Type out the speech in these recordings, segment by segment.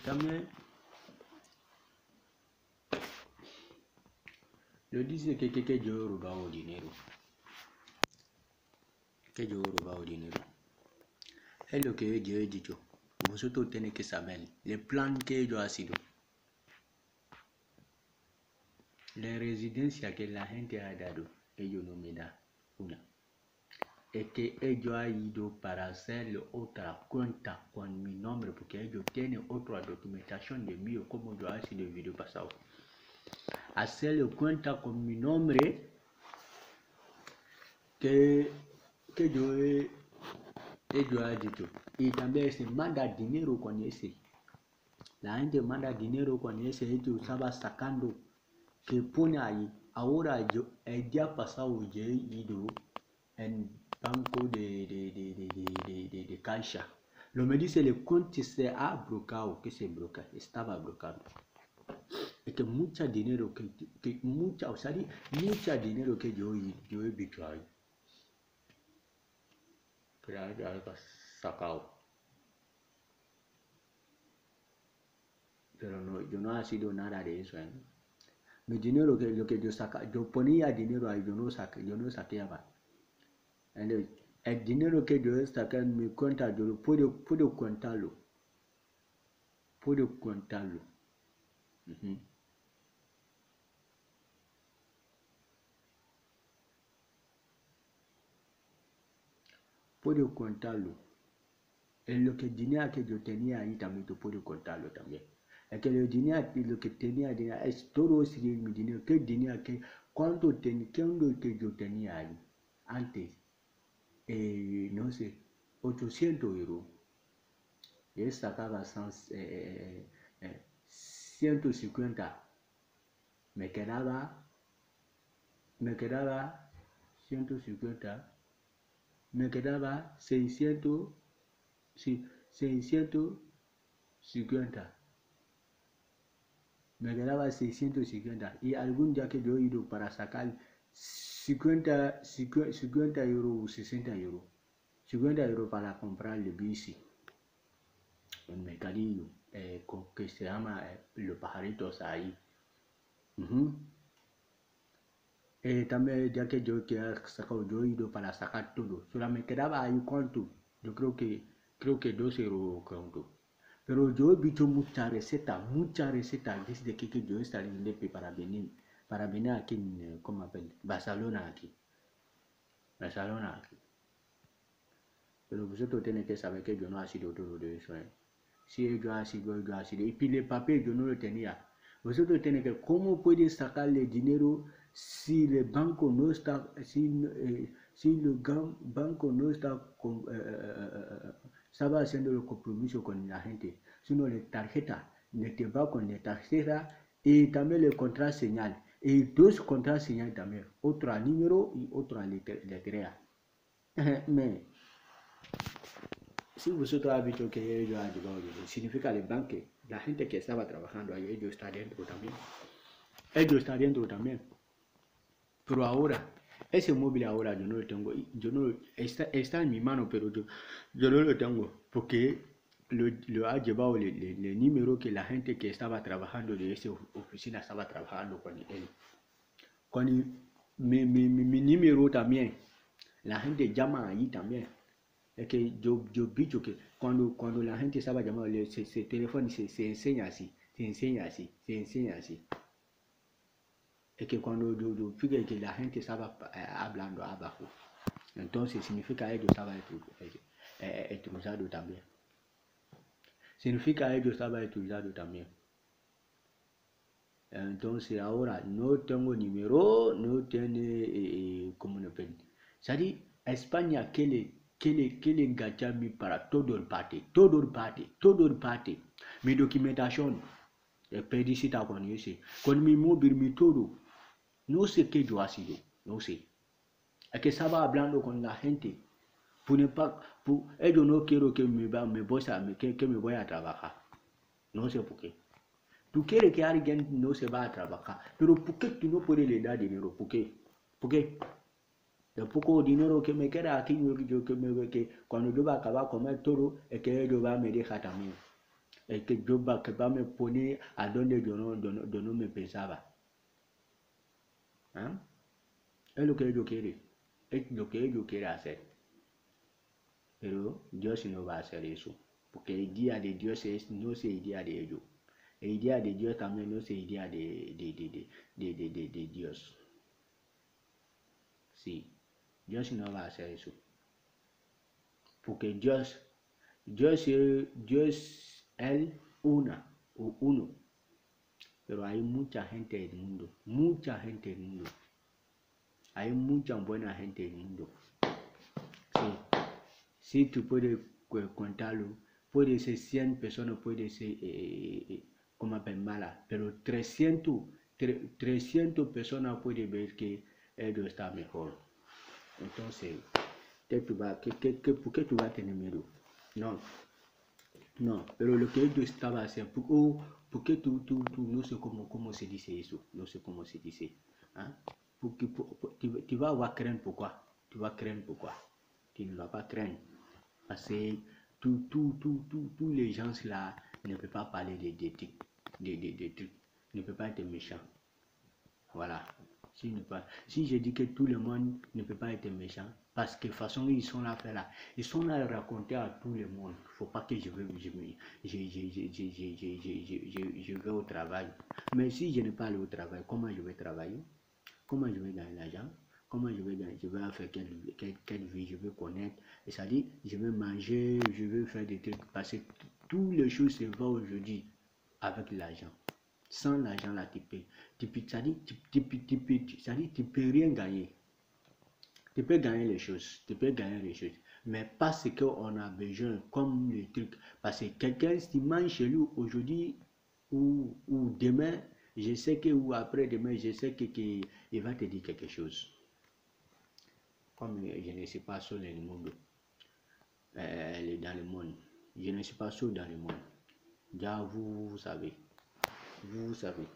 también lo dice que yo robaba dinero. Que yo robaba dinero. Es lo que yo he dicho. Vosotros tenéis que saber el plan que yo ha sido. La residencia que la gente ha dado, ellos no me dan una. Es que ellos han ido para hacer otra cuenta con mi nombre porque ellos tienen otra documentación de mí como yo hice en el video pasado. Hacer cuenta con mi nombre que ellos han dicho. Y también se manda dinero con ese. La gente manda dinero con ese, ellos estaba sacando que pone ahí. Ahora yo el día pasado yo he ido en banco de Caixa. Lo me dice el cuenta se ha bloqueado, que se bloquea, estaba bloqueado. Es que mucha dinero mucha dinero que yo he visto ahí. Que ya sacado. Pero no, yo no he sido nada de eso. Mi dinero lo que yo saca, yo ponía dinero ahí, yo no saqueaba. El dinero que yo saqué en mi cuenta, yo lo puedo contarlo. Puedo contarlo. Puedo contarlo. En lo que el dinero que yo tenía ahí también, yo puedo contarlo también. Es que el dinero, lo que tenía es todo mi dinero. ¿Qué dinero cuánto que yo tenía ahí? Antes, no sé, 800 euros. Yo sacaba 150. Me quedaba 150. Me quedaba 600. Sí, 650. Me quedaba 650. Y algún día que yo he ido para sacar 50 euros o 60 euros. 50 euros para comprar el bici. El mercadillo. Que se llama Los Pajaritos ahí. También ya que yo he sacado, yo he ido para sacar todo. Solo me quedaba ahí cuánto. Yo creo que 2 euros cuánto. Pero yo he visto muchas recetas desde que yo estaré en Lepe para venir aquí en, ¿cómo apel? Barcelona aquí. Pero vosotros tenéis que saber que yo no he sido todo de eso. Si yo ha sido. Y puis el papel yo no lo tenía. Vosotros tenéis que, ¿cómo puedes sacarle dinero si el banco no está, si el banco no está estaba haciendo el compromiso con la gente? Sino la tarjeta, te va con la tarjeta y también el contraseñal. Y dos contraseñal también, otra número y otra letra. Mais si vosotros habéis visto que ellos han llegado, significa el banco, la gente que estaba trabajando ahí, ellos están dentro también. Pero ahora, ese móvil ahora yo no lo tengo, está en mi mano, pero yo no lo tengo, porque lo ha llevado el número que la gente que estaba trabajando de esa oficina estaba trabajando con él. Con mi número también, la gente llama ahí también. Es que yo vi que cuando la gente estaba llamando, ese teléfono se enseña así. Es que cuando yo fíjate que la gente estaba hablando abajo, entonces significa que ellos estaban utilizados también. Entonces ahora no tengo número, no tiene como no ven. ¿Sabes? España que le engancha mi para todo el parte. Mi documentación, pedicita con ese, con mi móvil, mi todo. No sé qué yo ha sido, no sé. Es que estaba hablando con la gente. Ellos no quiero que me voy a trabajar. No sé por qué. Tú quieres que alguien no se va a trabajar, pero ¿por qué tú no puedes le dar dinero? ¿Por qué? El poco dinero que me queda aquí, que cuando yo voy a acabar con el todo, es que ellos van a me dejar también. e che gioba che va me pone a donde yo no me pensaba. ¿Ah? Es lo que ellos quieren, es lo que ellos quieren hacer. Pero Dios no va a hacer eso, porque el día de Dios no es el día de ellos. El día de Dios también no es el día de Dios. Sí, Dios no va a hacer eso. Porque Dios es el uno. Pero hay mucha gente en el mundo, mucha gente en el mundo. Hay mucha buena gente en el mundo. Sí. Si tú puedes contarlo, puede ser 100 personas, puede ser, como apel mala, pero 300 personas pueden ver que ellos está mejor. Entonces, ¿por qué tú vas a tener miedo? No, pero lo que ellos estaban haciendo, ¿por qué tú no sé cómo se dice eso? No sé cómo se dice. ¿Ah? Porque tu vas a craindre pourquoi? Tu vas craindre pourquoi? Tu ne vas pas craindre. Parce que tous les gens là ne peuvent pas parler des trucs, ne peuvent pas être méchants. Voilà. Si je dis que tout le monde ne peut pas être méchant, parce que de toute façon ils sont là à faire là, ils sont là à raconter à tout le monde. Il ne faut pas que je vais au travail. Mais si je n'ai pas allé au travail, comment je vais travailler? Comment je vais gagner l'argent? Comment je vais gagner? Je vais faire quelle vie je vais connaître? Et ça dit, je vais manger, je vais faire des trucs. Parce que toutes les choses se font aujourd'hui avec l'argent. Sans l'argent là, tu peux rien gagner. Tu peux gagner les choses, mais pas ce qu'on a besoin, comme les trucs. Parce que quelqu'un qui mange chez lui aujourd'hui ou demain, je sais que, ou après-demain, je sais qu'il va te dire quelque chose. Comme je ne suis pas seul dans le monde, dans le monde. Je ne suis pas seul dans le monde. Déjà, vous savez. Vous savez.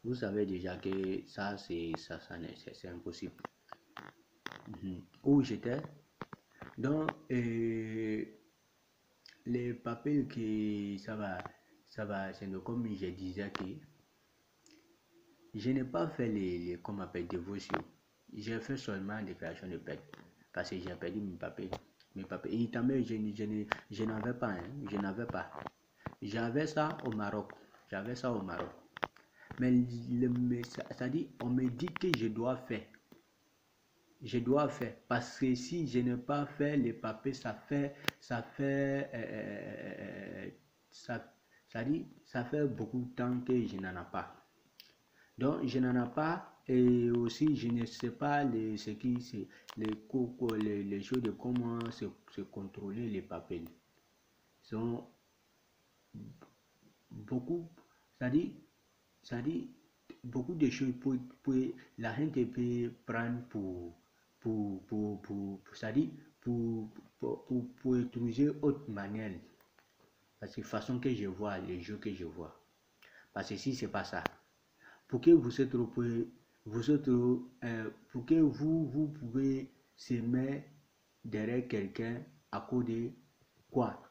Vous savez déjà que ça, c'est impossible. Où j'étais? Donc, les papiers que ça va, c'est comme je disais que je n'ai pas fait les comme appelle dévotion. J'ai fait seulement déclaration de paix parce que j'ai perdu mes papiers. Et también je n'avais pas, je n'avais pas. J'avais ça au Maroc. Mais ça dit, on me dit que je dois faire. Parce que si je n'ai pas fait les papiers, ça fait beaucoup de temps que je n'en ai pas. Donc je n'en ai pas, et aussi je ne sais pas les choses de comment se contrôler les papiers. Sont beaucoup, ça dit beaucoup de choses pour la gente peut prendre pour utiliser autre manière. Parce que façon que je vois, les jeux que je vois. Parce que si c'est pas ça, pour que vous pouvez se mettre derrière quelqu'un à cause de quoi?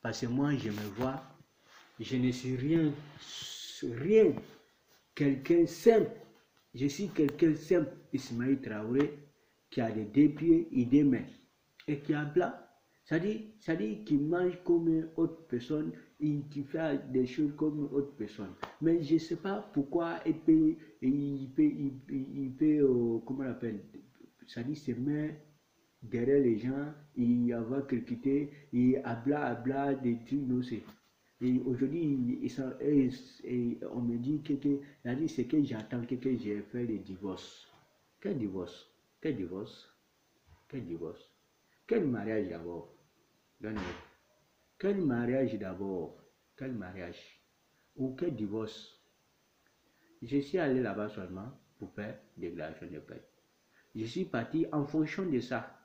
Parce que moi je me vois, je ne suis rien, quelqu'un simple. Je suis quelqu'un simple, Ismaël Traoré, qui a des 2 pieds et 2 mains, et qui a blanc. Ça dit qu'il mange comme une autre personne, et qui fait des choses comme une autre personne. Mais je ne sais pas pourquoi il peut comment on appelle, ça dit se met derrière les gens, et avoir critiqué, et à bla des trucs, non c'est. Et aujourd'hui, on me dit que c'est que j'attends que j'ai fait le divorce. Quel divorce? Quel mariage d'abord? Quel mariage d'abord? Quel mariage? Ou quel divorce? Je suis allé là-bas seulement pour faire déclaration de paix. Je suis parti en fonction de ça.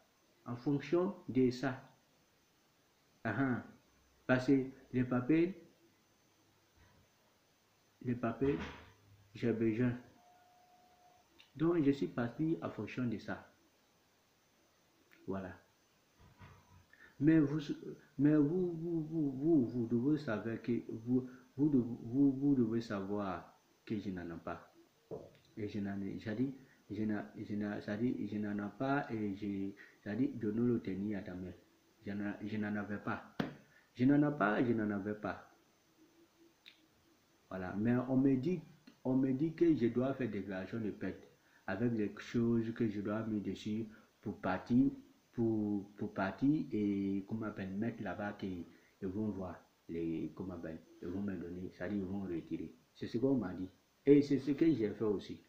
Parce que les papiers, j'ai besoin. Donc, je suis parti en fonction de ça. Voilà. Mais vous devez savoir que vous devez savoir que je n'en ai pas. Et je n'en ai, c'est-à-dire, je n'en ai pas et c'est-à-dire, de nous le tenir à ta main. Je n'en avais pas. Je n'en ai pas, je n'en avais pas. Voilà. Mais on me dit que je dois faire déclaration de perte avec les choses que je dois mettre dessus pour partir, pour partir et comment appelle, mettre là-bas qu'ils vont voir les, comment appelle, ils vont me donner, c'est-à-dire ils vont retirer. C'est ce qu'on m'a dit. Et c'est ce que j'ai fait aussi.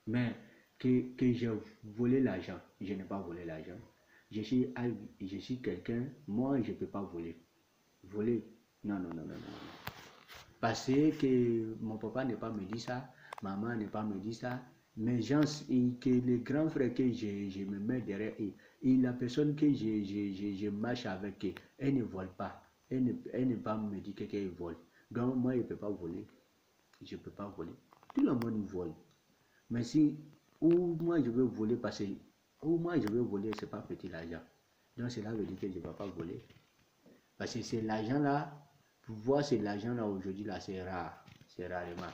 Mais que j'ai volé l'argent, je n'ai pas volé l'argent. Je suis quelqu'un, moi je ne peux pas voler. Voler, non. Parce que mon papa n'est pas me dit ça, maman n'est pas me dit ça, mais gens, que les grands frères que je me mets derrière et la personne que je marche avec, elle ne vole pas. Elle ne pas me dire qu'elle vole. Donc moi je ne peux pas voler. Je ne peux pas voler. Tout le monde vole. Mais si, ou moi je veux voler parce que, ou moi je veux voler, c'est pas petit l'argent. Donc cela veut dire que je ne vais pas voler. Parce que c'est l'argent là, pour voir c'est l'argent là aujourd'hui là, c'est rare. C'est rarement.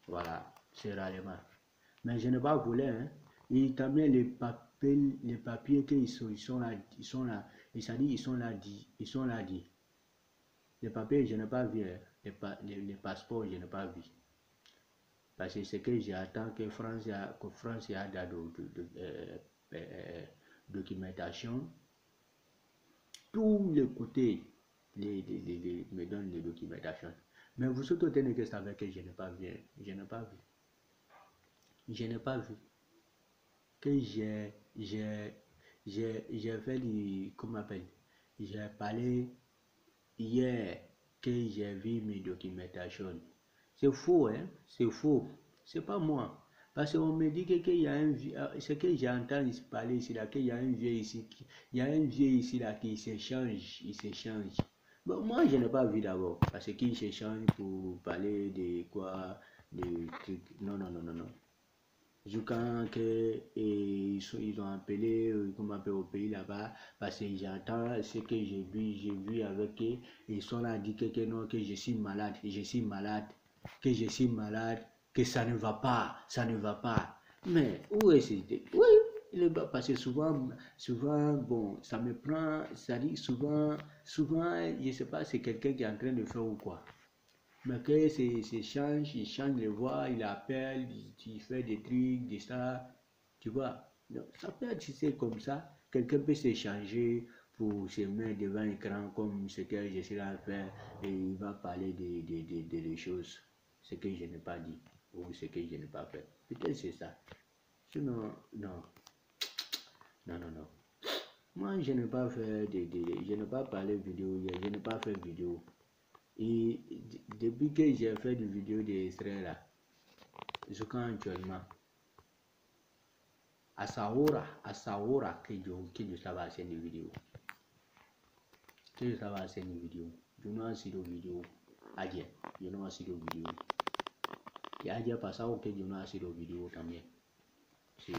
Voilà, c'est rarement. Mais je n'ai pas volé, hein. Et también les papiers qu'ils sont là, et ça dit, ils sont là dit. Les papiers, je n'ai pas vu, hein. Les passeports, je n'ai pas vu. Parce que c'est que j'attends que France a de documentation. Tous les côtés me donnent les documentations. Mais vous autres tenez que ça avec que je n'ai pas vu. Je n'ai pas vu. Je n'ai pas vu. Que j'ai fait du, comment on appelle, j'ai parlé hier que j'ai vu mes documentations. C'est faux, hein? C'est faux. C'est pas moi. Parce qu'on me dit qu'il y a un vieux, c'est que j'entends parler ici là, qu'il y a un vieux ici, il y a un vieux ici là qui s'échange, il s'échange. Bon, moi je n'ai pas vu d'abord, parce qu'il s'échange pour parler de quoi, de trucs. Non. Quand ils ont appelé, comme on appelle au pays là-bas, parce que j'entends ce que j'ai vu avec eux, ils sont là, dit que non, que je suis malade, que ça ne va pas. Mais où est-ce que oui, parce que souvent, bon, ça me prend, ça dit souvent, je sais pas, c'est quelqu'un qui est en train de faire ou quoi. Mais que il change les voix, il appelle, il fait des trucs, des ça, tu vois. Donc, ça peut être comme ça. Quelqu'un peut s'échanger pour se mettre devant l'écran comme ce que je suis là à faire et il va parler des choses, ce que je n'ai pas dit ou ce que je n'ai pas fait. Peut-être c'est ça. Sinon, non. Moi, je n'ai pas fait je n'ai pas parlé vidéo, je n'ai pas fait vidéo. Et depuis que j'ai fait des vidéos d'extrait là, jusqu'à actuellement, à Sahora que je savais faire des vidéos. Que je savais faire des vidéos. Je n'ai pas fait de vidéos. Adien, je n'ai pas fait de vidéos. Et Adien, pas ça, que je n'ai pas fait de vidéos también. Sí.